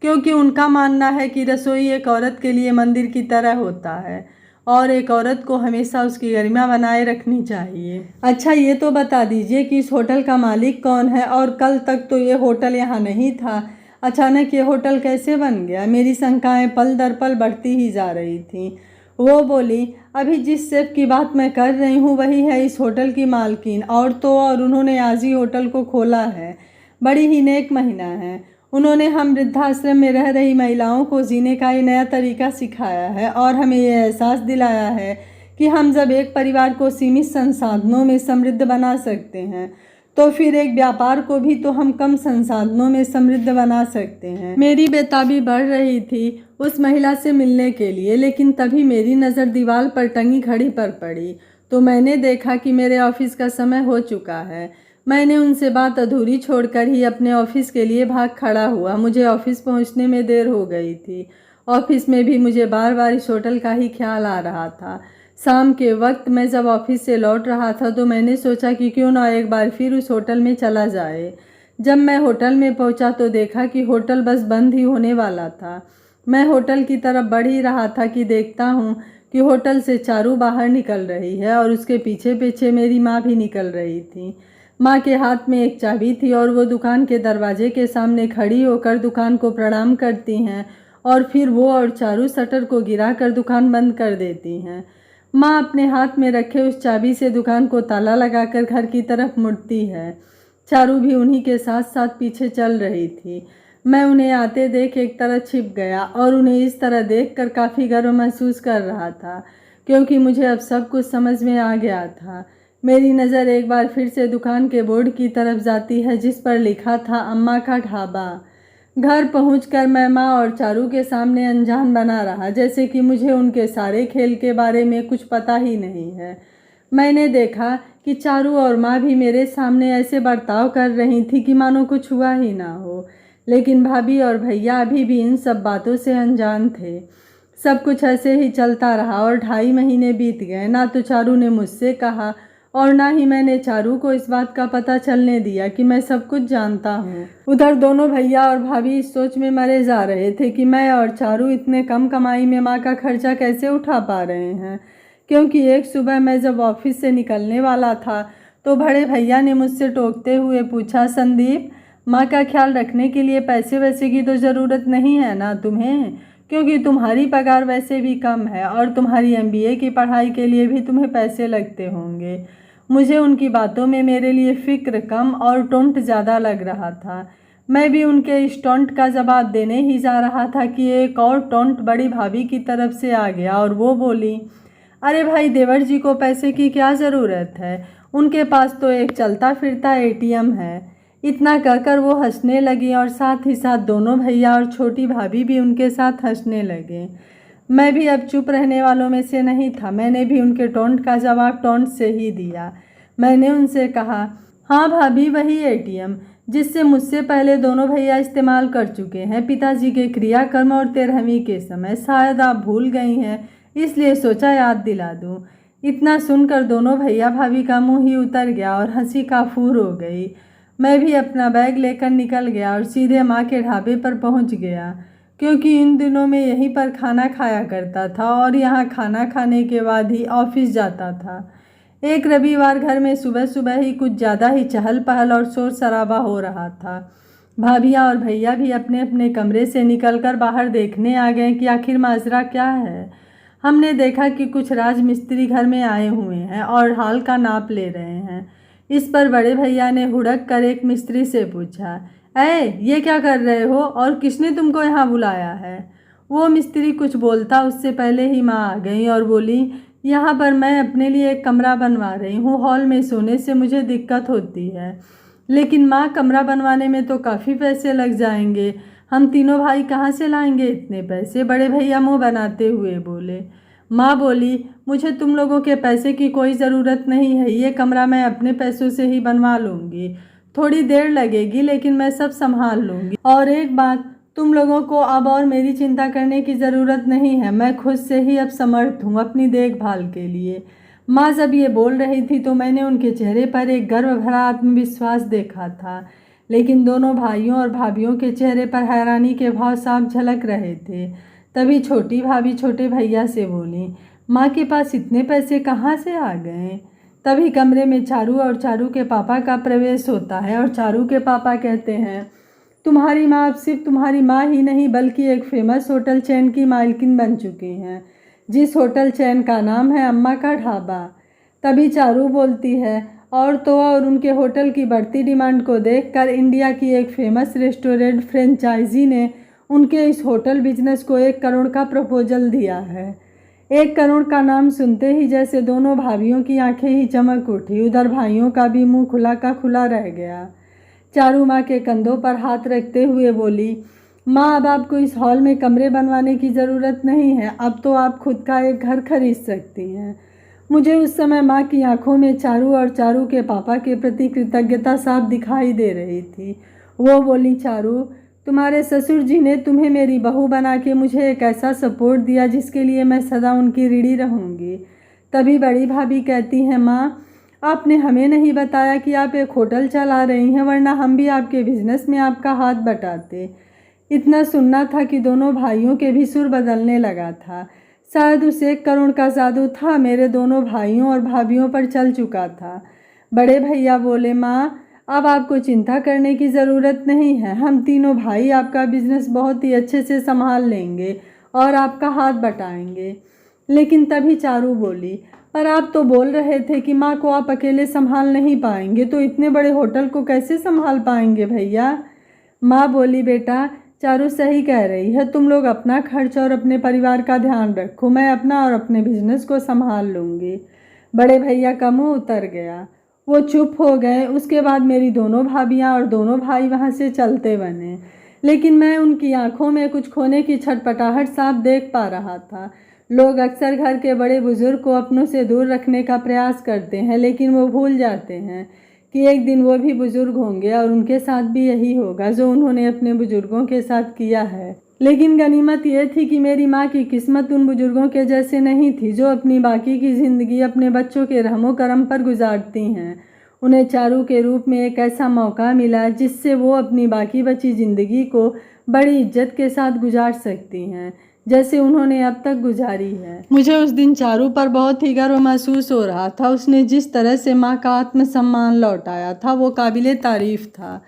क्योंकि उनका मानना है कि रसोई एक औरत के लिए मंदिर की तरह होता है और एक औरत को हमेशा उसकी गरिमा बनाए रखनी चाहिए। अच्छा, ये तो बता दीजिए कि इस होटल का मालिक कौन है, और कल तक तो ये होटल यहाँ नहीं था, अचानक ये होटल कैसे बन गया? मेरी शंकाएं पल दर पल बढ़ती ही जा रही थीं। वो बोली, अभी जिस शेफ की बात मैं कर रही हूँ वही है इस होटल की मालकिन, और तो और उन्होंने आज ही होटल को खोला है। बड़ी ही नेक महिला है। उन्होंने हम वृद्धाश्रम में रह रही महिलाओं को जीने का ये नया तरीका सिखाया है और हमें ये एहसास दिलाया है कि हम जब एक परिवार को सीमित संसाधनों में समृद्ध बना सकते हैं तो फिर एक व्यापार को भी तो हम कम संसाधनों में समृद्ध बना सकते हैं। मेरी बेताबी बढ़ रही थी उस महिला से मिलने के लिए, लेकिन तभी मेरी नज़र दीवार पर टंगी घड़ी पर पड़ी तो मैंने देखा कि मेरे ऑफिस का समय हो चुका है। मैंने उनसे बात अधूरी छोड़कर ही अपने ऑफिस के लिए भाग खड़ा हुआ। मुझे ऑफिस पहुंचने में देर हो गई थी। ऑफिस में भी मुझे बार बार इस होटल का ही ख्याल आ रहा था। शाम के वक्त मैं जब ऑफिस से लौट रहा था तो मैंने सोचा कि क्यों ना एक बार फिर उस होटल में चला जाए। जब मैं होटल में पहुंचा तो देखा कि होटल बस बंद ही होने वाला था। मैं होटल की तरफ बढ़ ही रहा था कि देखता हूँ कि होटल से चारू बाहर निकल रही है और उसके पीछे पीछे मेरी माँ भी निकल रही थी। माँ के हाथ में एक चाबी थी और वो दुकान के दरवाजे के सामने खड़ी होकर दुकान को प्रणाम करती हैं और फिर वो और चारू शटर को गिराकर दुकान बंद कर देती हैं। माँ अपने हाथ में रखे उस चाबी से दुकान को ताला लगाकर घर की तरफ मुड़ती है। चारू भी उन्हीं के साथ साथ पीछे चल रही थी। मैं उन्हें आते देख एक तरह छिप गया और उन्हें इस तरह देखकर काफ़ी गर्व महसूस कर रहा था, क्योंकि मुझे अब सब कुछ समझ में आ गया था। मेरी नज़र एक बार फिर से दुकान के बोर्ड की तरफ जाती है जिस पर लिखा था अम्मा का ढाबा। घर पहुंचकर मैं माँ और चारू के सामने अनजान बना रहा, जैसे कि मुझे उनके सारे खेल के बारे में कुछ पता ही नहीं है। मैंने देखा कि चारू और माँ भी मेरे सामने ऐसे बर्ताव कर रही थी कि मानो कुछ हुआ ही ना हो, लेकिन भाभी और भैया अभी भी इन सब बातों से अनजान थे। सब कुछ ऐसे ही चलता रहा और 2.5 महीने बीत गए। ना तो चारू ने मुझसे कहा और ना ही मैंने चारू को इस बात का पता चलने दिया कि मैं सब कुछ जानता हूँ। उधर दोनों भैया और भाभी इस सोच में मरे जा रहे थे कि मैं और चारू इतने कम कमाई में माँ का खर्चा कैसे उठा पा रहे हैं, क्योंकि एक सुबह मैं जब ऑफिस से निकलने वाला था तो बड़े भैया ने मुझसे टोकते हुए पूछा, संदीप, माँ का ख्याल रखने के लिए पैसे वैसे की तो ज़रूरत नहीं है ना तुम्हें, क्योंकि तुम्हारी पगार वैसे भी कम है और तुम्हारी MBA की पढ़ाई के लिए भी तुम्हें पैसे लगते होंगे। मुझे उनकी बातों में मेरे लिए फ़िक्र कम और टोंट ज़्यादा लग रहा था। मैं भी उनके इस टोंट का जवाब देने ही जा रहा था कि एक और टोंट बड़ी भाभी की तरफ से आ गया और वो बोली, अरे भाई, देवर जी को पैसे की क्या ज़रूरत है, उनके पास तो एक चलता फिरता ATM है। इतना कहकर वो हंसने लगी और साथ ही साथ दोनों भैया और छोटी भाभी भी उनके साथ हंसने लगे। मैं भी अब चुप रहने वालों में से नहीं था। मैंने भी उनके टोंट का जवाब टोंट से ही दिया। मैंने उनसे कहा, हाँ भाभी, वही ATM जिससे मुझसे पहले दोनों भैया इस्तेमाल कर चुके हैं पिताजी के क्रियाकर्म और 13वीं के समय। शायद आप भूल गई हैं, इसलिए सोचा याद दिला दूं। इतना सुनकर दोनों भैया भाभी का मुंह ही उतर गया और हंसी का फूर हो गई। मैं भी अपना बैग लेकर निकल गया और सीधे माँ के ढाबे पर पहुँच गया, क्योंकि इन दिनों में यहीं पर खाना खाया करता था और यहाँ खाना खाने के बाद ही ऑफिस जाता था। एक रविवार घर में सुबह सुबह ही कुछ ज़्यादा ही चहल पहल और शोर शराबा हो रहा था। भाभियाँ और भैया भी अपने अपने कमरे से निकलकर बाहर देखने आ गए कि आखिर माजरा क्या है। हमने देखा कि कुछ राजमिस्त्री घर में आए हुए हैं और हाल का नाप ले रहे हैं। इस पर बड़े भैया ने हुड़क कर एक मिस्त्री से पूछा, ये क्या कर रहे हो और किसने तुमको यहाँ बुलाया है? वो मिस्त्री कुछ बोलता उससे पहले ही माँ आ गई और बोली, यहाँ पर मैं अपने लिए एक कमरा बनवा रही हूँ। हॉल में सोने से मुझे दिक्कत होती है। लेकिन माँ, कमरा बनवाने में तो काफ़ी पैसे लग जाएंगे। हम तीनों भाई कहाँ से लाएंगे इतने पैसे? बड़े भैया मुँह बनाते हुए बोले। माँ बोली, मुझे तुम लोगों के पैसे की कोई ज़रूरत नहीं है। ये कमरा मैं अपने पैसों से ही बनवा लूँगी। थोड़ी देर लगेगी, लेकिन मैं सब संभाल लूँगी। और एक बात, तुम लोगों को अब और मेरी चिंता करने की ज़रूरत नहीं है। मैं खुद से ही अब समर्थ हूँ अपनी देखभाल के लिए। माँ जब ये बोल रही थी तो मैंने उनके चेहरे पर एक गर्व भरा आत्मविश्वास देखा था, लेकिन दोनों भाइयों और भाभियों के चेहरे पर हैरानी के भाव साफ झलक रहे थे। तभी छोटी भाभी छोटे भैया से बोली, माँ के पास इतने पैसे कहाँ से आ गए? तभी कमरे में चारू और चारू के पापा का प्रवेश होता है और चारू के पापा कहते हैं, तुम्हारी माँ अब सिर्फ तुम्हारी माँ ही नहीं बल्कि एक फेमस होटल चैन की मालकिन बन चुकी हैं, जिस होटल चैन का नाम है अम्मा का ढाबा। तभी चारू बोलती है, और तो और उनके होटल की बढ़ती डिमांड को देखकर इंडिया की एक फेमस रेस्टोरेंट फ्रेंचाइजी ने उनके इस होटल बिजनेस को 1 करोड़ का प्रपोजल दिया है। 1 करोड़ का नाम सुनते ही जैसे दोनों भाभियों की आंखें ही चमक उठी। उधर भाइयों का भी मुंह खुला का खुला रह गया। चारू माँ के कंधों पर हाथ रखते हुए बोली, माँ, अब आपको इस हॉल में कमरे बनवाने की ज़रूरत नहीं है। अब तो आप खुद का एक घर खरीद सकती हैं। मुझे उस समय माँ की आंखों में चारू और चारू के पापा के प्रति कृतज्ञता साफ दिखाई दे रही थी। वो बोली, चारू, तुम्हारे ससुर जी ने तुम्हें मेरी बहू बना के मुझे एक ऐसा सपोर्ट दिया जिसके लिए मैं सदा उनकी ऋणी रहूँगी। तभी बड़ी भाभी कहती हैं, माँ, आपने हमें नहीं बताया कि आप एक होटल चला रही हैं, वरना हम भी आपके बिजनेस में आपका हाथ बटाते। इतना सुनना था कि दोनों भाइयों के भी सुर बदलने लगा था। शायद उस 1 करोड़ का जादू था मेरे दोनों भाइयों और भाभियों पर चल चुका था। बड़े भैया बोले, माँ, अब आपको चिंता करने की ज़रूरत नहीं है। हम तीनों भाई आपका बिजनेस बहुत ही अच्छे से संभाल लेंगे और आपका हाथ बटाएंगे। लेकिन तभी चारू बोली, पर आप तो बोल रहे थे कि माँ को आप अकेले संभाल नहीं पाएंगे, तो इतने बड़े होटल को कैसे संभाल पाएंगे भैया? माँ बोली, बेटा चारू सही कह रही है, तुम लोग अपना खर्च और अपने परिवार का ध्यान रखो, मैं अपना और अपने बिजनेस को संभाल लूँगी। बड़े भैया का मुँह उतर गया, वो चुप हो गए। उसके बाद मेरी दोनों भाभियाँ और दोनों भाई वहाँ से चलते बने, लेकिन मैं उनकी आंखों में कुछ खोने की छटपटाहट साफ देख पा रहा था। लोग अक्सर घर के बड़े बुजुर्ग को अपनों से दूर रखने का प्रयास करते हैं, लेकिन वो भूल जाते हैं कि एक दिन वो भी बुजुर्ग होंगे और उनके साथ भी यही होगा जो उन्होंने अपने बुजुर्गों के साथ किया है। लेकिन गनीमत ये थी कि मेरी माँ की किस्मत उन बुजुर्गों के जैसे नहीं थी जो अपनी बाकी की ज़िंदगी अपने बच्चों के रहमो करम पर गुजारती हैं। उन्हें चारू के रूप में एक ऐसा मौका मिला जिससे वो अपनी बाकी बची ज़िंदगी को बड़ी इज्जत के साथ गुजार सकती हैं, जैसे उन्होंने अब तक गुजारी है। मुझे उस दिन चारू पर बहुत ही गर्व महसूस हो रहा था। उसने जिस तरह से माँ का आत्मसम्मान लौटाया था वो काबिले तारीफ़ था।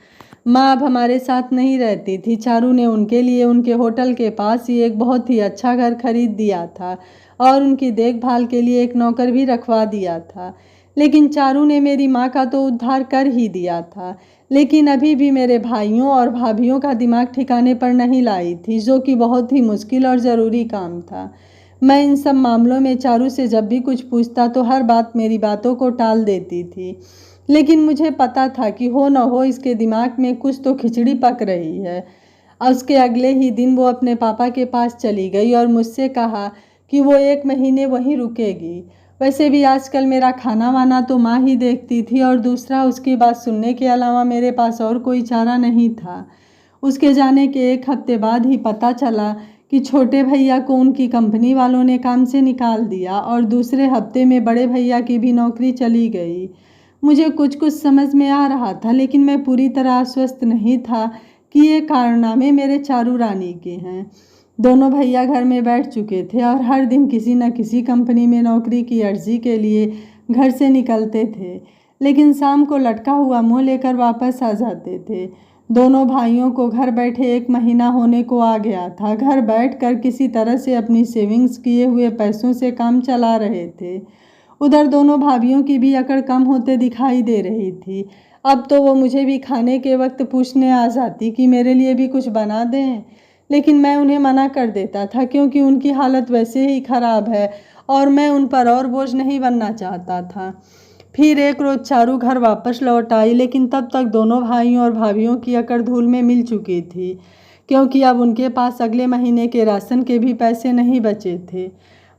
माँ अब हमारे साथ नहीं रहती थी। चारू ने उनके लिए उनके होटल के पास ही एक बहुत ही अच्छा घर खरीद दिया था और उनकी देखभाल के लिए एक नौकर भी रखवा दिया था। लेकिन चारू ने मेरी माँ का तो उद्धार कर ही दिया था, लेकिन अभी भी मेरे भाइयों और भाभियों का दिमाग ठिकाने पर नहीं लाई थी, जो कि बहुत ही मुश्किल और ज़रूरी काम था। मैं इन सब मामलों में चारू से जब भी कुछ पूछता तो हर बात मेरी बातों को टाल देती थी, लेकिन मुझे पता था कि हो न हो इसके दिमाग में कुछ तो खिचड़ी पक रही है। उसके अगले ही दिन वो अपने पापा के पास चली गई और मुझसे कहा कि वो 1 महीने वहीं रुकेगी। वैसे भी आजकल मेरा खाना वाना तो माँ ही देखती थी और दूसरा उसकी बात सुनने के अलावा मेरे पास और कोई चारा नहीं था। उसके जाने के 1 हफ्ते बाद ही पता चला कि छोटे भैया को उनकी कंपनी वालों ने काम से निकाल दिया और दूसरे हफ्ते में बड़े भैया की भी नौकरी चली गई। मुझे कुछ कुछ समझ में आ रहा था, लेकिन मैं पूरी तरह आश्वस्त नहीं था कि ये कारनामे मेरे चारू रानी के हैं। दोनों भैया घर में बैठ चुके थे और हर दिन किसी न किसी कंपनी में नौकरी की अर्जी के लिए घर से निकलते थे, लेकिन शाम को लटका हुआ मुंह लेकर वापस आ जाते थे। दोनों भाइयों को घर बैठे 1 महीना होने को आ गया था। घर बैठकर किसी तरह से अपनी सेविंग्स किए हुए पैसों से काम चला रहे थे। उधर दोनों भाभियों की भी अकड़ कम होते दिखाई दे रही थी। अब तो वो मुझे भी खाने के वक्त पूछने आ जाती कि मेरे लिए भी कुछ बना दें, लेकिन मैं उन्हें मना कर देता था क्योंकि उनकी हालत वैसे ही ख़राब है और मैं उन पर और बोझ नहीं बनना चाहता था। फिर एक रोज़ चारू घर वापस लौट आई, लेकिन तब तक दोनों भाइयों और भाभियों की अकड़ धूल में मिल चुकी थी, क्योंकि अब उनके पास अगले महीने के राशन के भी पैसे नहीं बचे थे।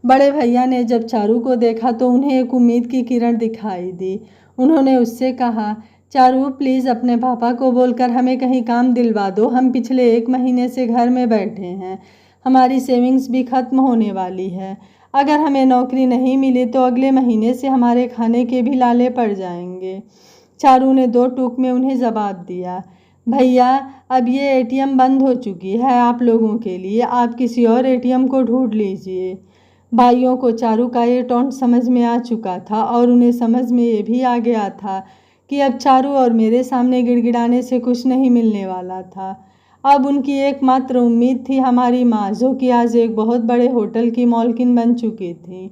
बड़े भैया ने जब चारू को देखा तो उन्हें एक उम्मीद की किरण दिखाई दी। उन्होंने उससे कहा, चारू प्लीज़ अपने पापा को बोलकर हमें कहीं काम दिलवा दो। हम पिछले 1 महीने से घर में बैठे हैं, हमारी सेविंग्स भी ख़त्म होने वाली है। अगर हमें नौकरी नहीं मिली तो अगले महीने से हमारे खाने के भी लाले पड़ जाएंगे। चारू ने 2 टूक में उन्हें जवाब दिया, भैया अब ये एटीएम बंद हो चुकी है आप लोगों के लिए, आप किसी और एटीएम को ढूंढ लीजिए। भाइयों को चारू का ये टॉन्ट समझ में आ चुका था और उन्हें समझ में ये भी आ गया था कि अब चारू और मेरे सामने गिड़गिड़ाने से कुछ नहीं मिलने वाला था। अब उनकी एकमात्र उम्मीद थी हमारी माँ, जो कि आज एक बहुत बड़े होटल की मालकिन बन चुकी थी।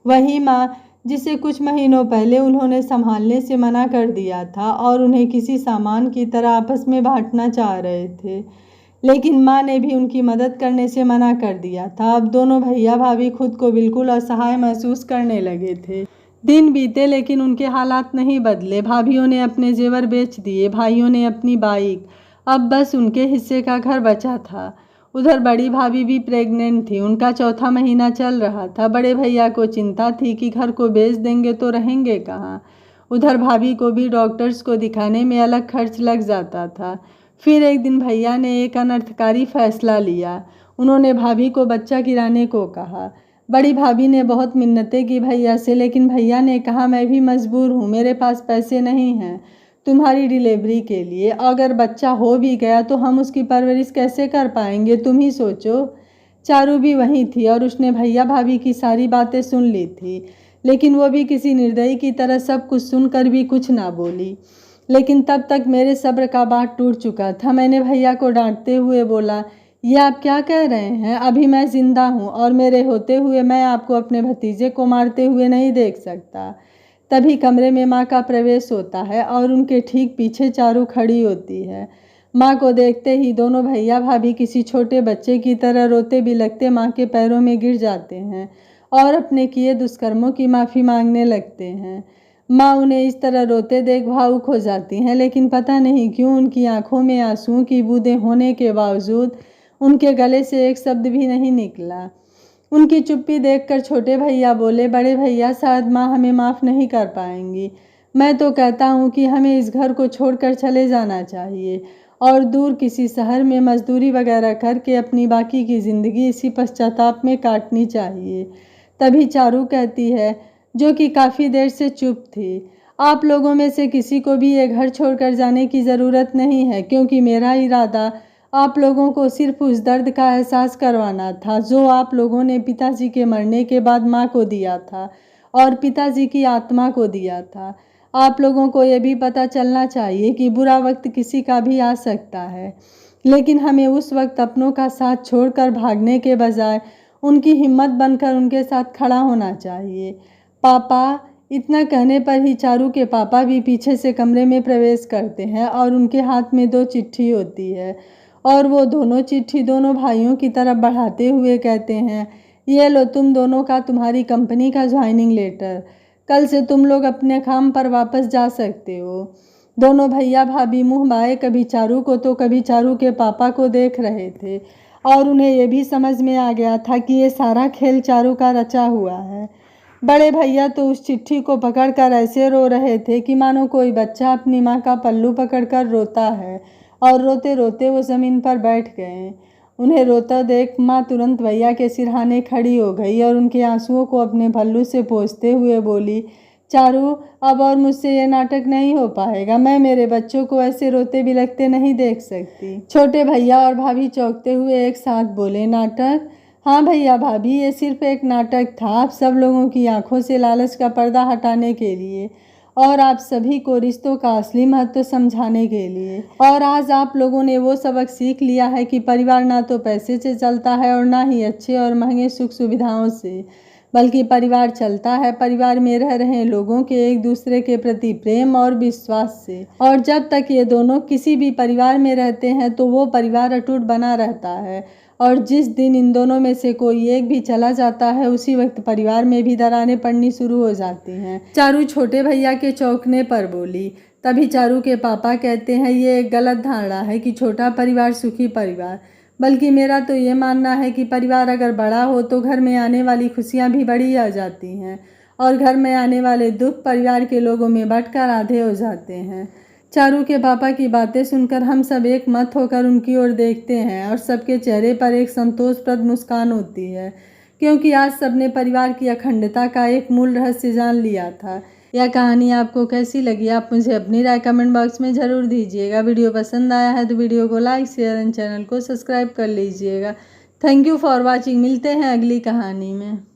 वही माँ जिसे कुछ महीनों पहले उन्होंने संभालने से मना कर दिया था और उन्हें किसी सामान की तरह आपस में बांटना चाह रहे थे, लेकिन माँ ने भी उनकी मदद करने से मना कर दिया था। अब दोनों भैया भाभी खुद को बिल्कुल असहाय महसूस करने लगे थे। दिन बीते लेकिन उनके हालात नहीं बदले। भाभियों ने अपने जेवर बेच दिए, भाइयों ने अपनी बाइक, अब बस उनके हिस्से का घर बचा था। उधर बड़ी भाभी भी प्रेग्नेंट थी, उनका 4था महीना चल रहा था। बड़े भैया को चिंता थी कि घर को बेच देंगे तो रहेंगे कहाँ। उधर भाभी को भी डॉक्टर्स को दिखाने में अलग खर्च लग जाता था। फिर एक दिन भैया ने एक अनर्थकारी फैसला लिया। उन्होंने भाभी को बच्चा गिराने को कहा। बड़ी भाभी ने बहुत मिन्नतें की भैया से, लेकिन भैया ने कहा, मैं भी मजबूर हूँ, मेरे पास पैसे नहीं हैं तुम्हारी डिलीवरी के लिए। अगर बच्चा हो भी गया तो हम उसकी परवरिश कैसे कर पाएंगे, तुम ही सोचो। चारू भी वहीं थी और उसने भैया भाभी की सारी बातें सुन ली थी, लेकिन वो भी किसी निर्दयी की तरह सब कुछ सुनकर भी कुछ ना बोली। लेकिन तब तक मेरे सब्र का बाँध टूट चुका था। मैंने भैया को डांटते हुए बोला, ये आप क्या कह रहे हैं? अभी मैं जिंदा हूँ और मेरे होते हुए मैं आपको अपने भतीजे को मारते हुए नहीं देख सकता। तभी कमरे में माँ का प्रवेश होता है और उनके ठीक पीछे चारू खड़ी होती है। माँ को देखते ही दोनों भैया भाभी किसी छोटे बच्चे की तरह रोते बिलखते माँ के पैरों में गिर जाते हैं और अपने किए दुष्कर्मों की माफ़ी मांगने लगते हैं। माँ उन्हें इस तरह रोते देख भावुक हो जाती हैं, लेकिन पता नहीं क्यों उनकी आंखों में आंसुओं की बूंदें होने के बावजूद उनके गले से एक शब्द भी नहीं निकला। उनकी चुप्पी देखकर छोटे भैया बोले, बड़े भैया शायद माँ हमें माफ़ नहीं कर पाएंगी। मैं तो कहता हूँ कि हमें इस घर को छोड़कर चले जाना चाहिए और दूर किसी शहर में मजदूरी वगैरह करके अपनी बाकी की ज़िंदगी इसी पश्चाताप में काटनी चाहिए। तभी चारू कहती है, जो कि काफ़ी देर से चुप थी, आप लोगों में से किसी को भी ये घर छोड़कर जाने की ज़रूरत नहीं है, क्योंकि मेरा इरादा आप लोगों को सिर्फ उस दर्द का एहसास करवाना था जो आप लोगों ने पिताजी के मरने के बाद माँ को दिया था और पिताजी की आत्मा को दिया था। आप लोगों को ये भी पता चलना चाहिए कि बुरा वक्त किसी का भी आ सकता है, लेकिन हमें उस वक्त अपनों का साथ छोड़कर भागने के बजाय उनकी हिम्मत बनकर उनके साथ खड़ा होना चाहिए। पापा, इतना कहने पर ही चारू के पापा भी पीछे से कमरे में प्रवेश करते हैं और उनके हाथ में 2 चिट्ठी होती है और वो दोनों चिट्ठी दोनों भाइयों की तरफ बढ़ाते हुए कहते हैं, ये लो तुम दोनों का तुम्हारी कंपनी का ज्वाइनिंग लेटर। कल से तुम लोग अपने काम पर वापस जा सकते हो। दोनों भैया भाभी मुँह बाए कभी चारू को तो कभी चारू के पापा को देख रहे थे और उन्हें यह भी समझ में आ गया था कि ये सारा खेल चारू का रचा हुआ है। बड़े भैया तो उस चिट्ठी को पकड़कर ऐसे रो रहे थे कि मानो कोई बच्चा अपनी माँ का पल्लू पकड़कर रोता है, और रोते रोते वो ज़मीन पर बैठ गए। उन्हें रोता देख माँ तुरंत भैया के सिरहाने खड़ी हो गई और उनके आंसुओं को अपने पल्लू से पोंछते हुए बोली, चारू, अब और मुझसे ये नाटक नहीं हो पाएगा। मैं मेरे बच्चों को ऐसे रोते बिलखते नहीं देख सकती। छोटे भैया और भाभी चौंकते हुए एक साथ बोले, नाटक? हाँ भैया भाभी, ये सिर्फ एक नाटक था, आप सब लोगों की आंखों से लालच का पर्दा हटाने के लिए और आप सभी को रिश्तों का असली महत्व समझाने के लिए। और आज आप लोगों ने वो सबक सीख लिया है कि परिवार ना तो पैसे से चलता है और ना ही अच्छे और महंगे सुख सुविधाओं से, बल्कि परिवार चलता है परिवार में रह रहे लोगों के एक दूसरे के प्रति प्रेम और विश्वास से। और जब तक ये दोनों किसी भी परिवार में रहते हैं तो वो परिवार अटूट बना रहता है, और जिस दिन इन दोनों में से कोई एक भी चला जाता है उसी वक्त परिवार में भी दरारें पड़नी शुरू हो जाती हैं। चारू छोटे भैया के चौंकने पर बोली। तभी चारू के पापा कहते हैं, ये एक गलत धारणा है कि छोटा परिवार सुखी परिवार, बल्कि मेरा तो ये मानना है कि परिवार अगर बड़ा हो तो घर में आने वाली खुशियाँ भी बड़ी आ जाती हैं और घर में आने वाले दुख परिवार के लोगों में बंटकर आधे हो जाते हैं। चारू के पापा की बातें सुनकर हम सब एक मत होकर उनकी ओर देखते हैं और सबके चेहरे पर एक संतोषप्रद मुस्कान होती है, क्योंकि आज सबने परिवार की अखंडता का एक मूल रहस्य जान लिया था। यह कहानी आपको कैसी लगी आप मुझे अपनी राय कमेंट बॉक्स में ज़रूर दीजिएगा। वीडियो पसंद आया है तो वीडियो को लाइक शेयर एंड चैनल को सब्सक्राइब कर लीजिएगा। Thank you for watching. मिलते हैं अगली कहानी में।